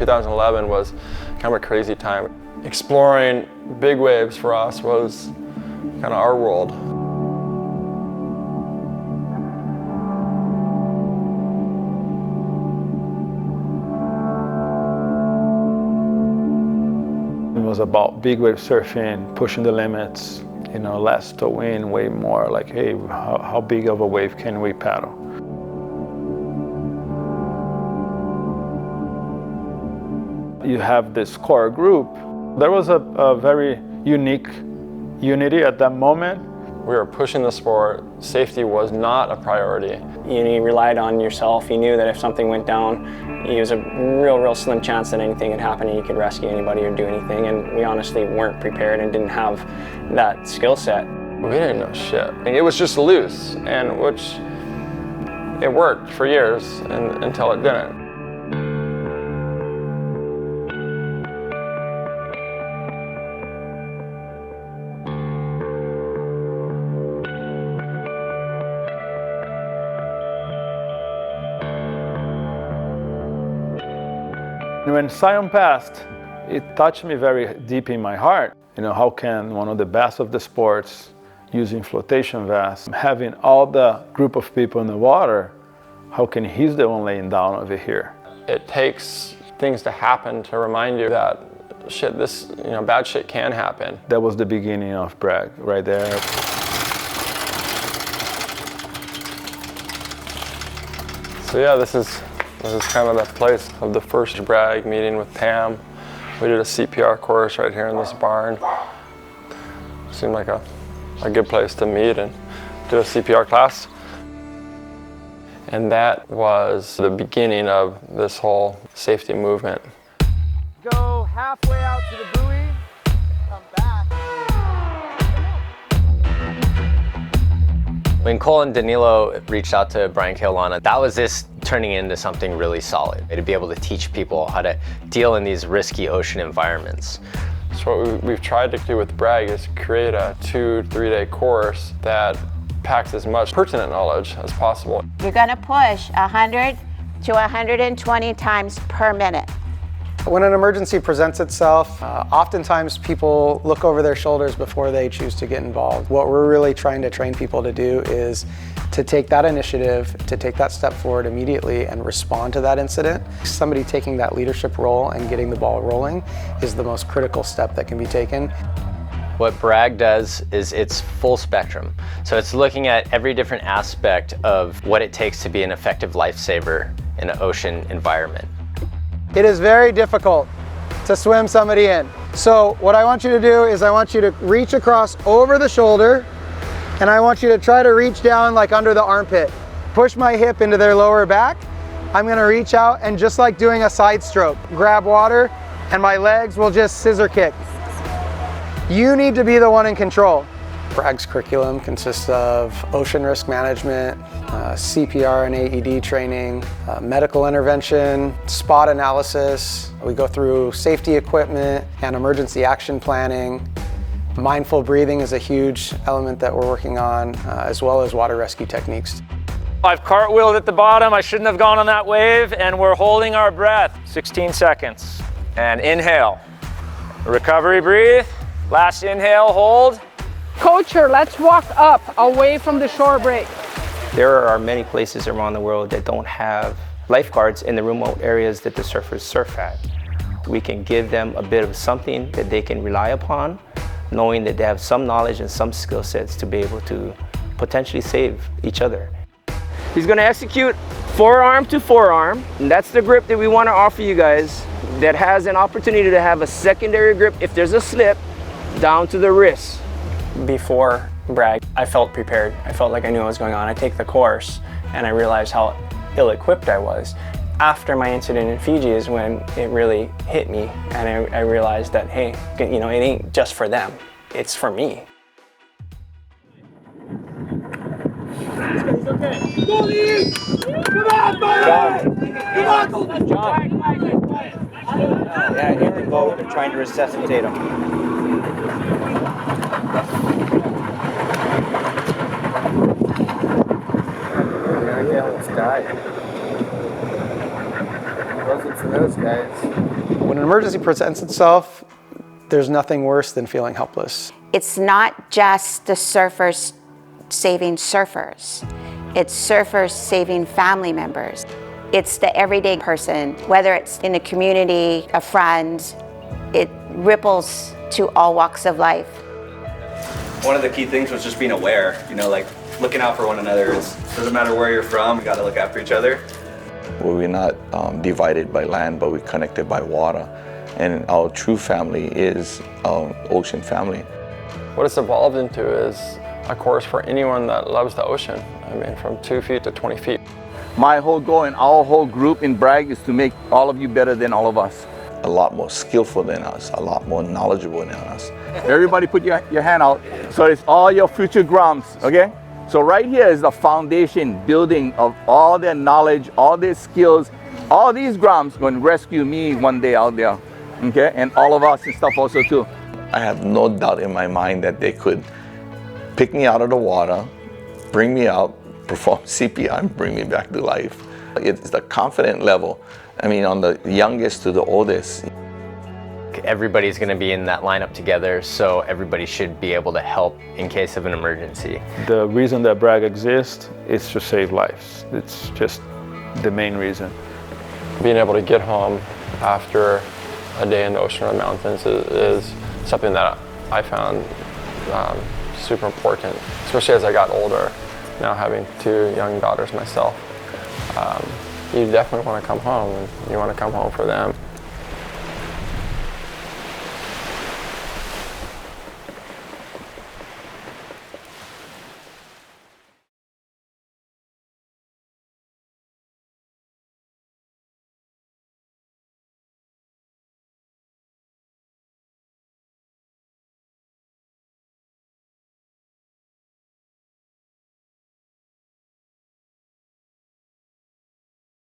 2011 was kind of a crazy time. Exploring big waves for us was kind of our world. It was about big wave surfing, pushing the limits, you know, less to win, way more like, hey, how big of a wave can we paddle? You have this core group. There was a very unique unity at that moment. We were pushing the sport. Safety was not a priority. You relied on yourself. You knew that if something went down, it was a real slim chance that anything had happened and you could rescue anybody or do anything. And we honestly weren't prepared and didn't have that skill set. We didn't know shit. It was just loose, and which it worked for years until it didn't. When Sion passed, it touched me very deep in my heart. You know, how can one of the best of the sports using flotation vests, having all the group of people in the water, how can he's the one laying down over here? It takes things to happen to remind you that shit, bad shit can happen. That was the beginning of BWRAG right there. So yeah, this is kind of the place of the first BWRAG meeting with Pam. We did a CPR course right here in this barn. Seemed like a good place to meet and do a CPR class. And that was the beginning of this whole safety movement. Go halfway out to the buoy, come back. When Kohl and Danilo reached out to Brian Keaulana, that was this turning into something really solid. To be able to teach people how to deal in these risky ocean environments. So what we've tried to do with BWRAG is create a 2-3 day course that packs as much pertinent knowledge as possible. You're gonna push 100 to 120 times per minute. When an emergency presents itself, oftentimes people look over their shoulders before they choose to get involved. What we're really trying to train people to do is to take that initiative, to take that step forward immediately and respond to that incident. Somebody taking that leadership role and getting the ball rolling is the most critical step that can be taken. What BWRAG does is it's full spectrum. So it's looking at every different aspect of what it takes to be an effective lifesaver in an ocean environment. It is very difficult to swim somebody in. So what I want you to do is I want you to reach across over the shoulder, and I want you to try to reach down like under the armpit. Push my hip into their lower back. I'm gonna reach out and just like doing a side stroke, grab water, and my legs will just scissor kick. You need to be the one in control. BWRAG's curriculum consists of ocean risk management, CPR and AED training, medical intervention, spot analysis. We go through safety equipment and emergency action planning. Mindful breathing is a huge element that we're working on, as well as water rescue techniques. I've cartwheeled at the bottom. I shouldn't have gone on that wave, and we're holding our breath. 16 seconds. And inhale. Recovery, breathe. Last inhale, hold. Coacher, let's walk up away from the shore break. There are many places around the world that don't have lifeguards in the remote areas that the surfers surf at. We can give them a bit of something that they can rely upon, knowing that they have some knowledge and some skill sets to be able to potentially save each other. He's gonna execute forearm to forearm, and that's the grip that we wanna offer you guys that has an opportunity to have a secondary grip if there's a slip down to the wrist. Before BWRAG, I felt prepared. I felt like I knew what was going on. I take the course and I realized how ill-equipped I was. After my incident in Fiji is when it really hit me, and I realized that, hey, it ain't just for them, it's for me. It's okay. Come on, buddy! Come on, John! Yeah, in the boat, they're trying to resuscitate him. Died. Wasn't for those guys. When an emergency presents itself, there's nothing worse than feeling helpless. It's not just the surfers saving surfers. It's surfers saving family members. It's the everyday person, whether it's in a community, a friend, it ripples to all walks of life. One of the key things was just being aware, like looking out for one another. It doesn't matter where you're from, we gotta look after each other. We're not divided by land, but we're connected by water. And our true family is our ocean family. What it's evolved into is a course for anyone that loves the ocean. I mean, from 2 feet to 20 feet. My whole goal and our whole group in BRAG is to make all of you better than all of us. A lot more skillful than us, a lot more knowledgeable than us. Everybody put your hand out. So it's all your future grams, okay? So right here is the foundation building of all their knowledge, all their skills. All these grams going to rescue me one day out there, okay? And all of us and stuff also too. I have no doubt in my mind that they could pick me out of the water, bring me out, perform CPR and bring me back to life. It's the confident level. I mean, on the youngest to the oldest. Everybody's going to be in that lineup together, so everybody should be able to help in case of an emergency. The reason that BRAG exists is to save lives. It's just the main reason. Being able to get home after a day in the ocean or the mountains is something that I found super important, especially as I got older. Now having 2 young daughters myself, you definitely want to come home, and you want to come home for them.